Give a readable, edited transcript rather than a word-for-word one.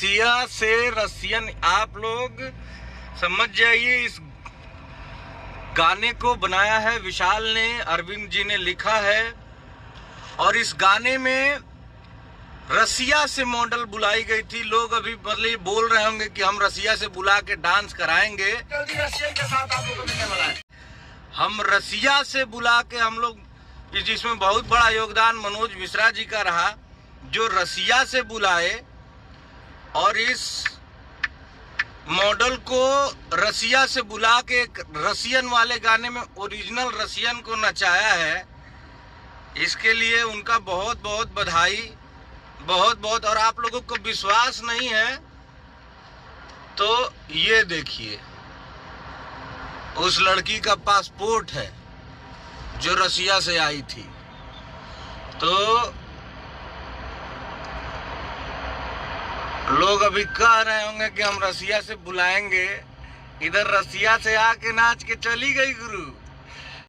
रसिया से रसियन, आप लोग समझ जाइए। इस गाने को बनाया है विशाल ने, अरविंद जी ने लिखा है। और इस गाने में रसिया से मॉडल बुलाई गई थी। लोग अभी मतलब बोल रहे होंगे कि हम रसिया से बुला के डांस कराएंगे। रसियन के साथ आप लोगों को मिलने वाला है। हम रसिया से बुला के, हम लोग जिसमें बहुत बड़ा योगदान मनोज मिश्रा जी का रहा, जो रसिया से बुलाए और इस मॉडल को रसिया से बुला के रसियन वाले गाने में ओरिजिनल रसियन को नचाया है। इसके लिए उनका बहुत बहुत बधाई, बहुत बहुत। और आप लोगों को विश्वास नहीं है तो ये देखिए, उस लड़की का पासपोर्ट है जो रसिया से आई थी। तो लोग अभी कह रहे होंगे कि हम रसिया से बुलाएंगे, इधर रसिया से आके नाच के चली गई गुरु।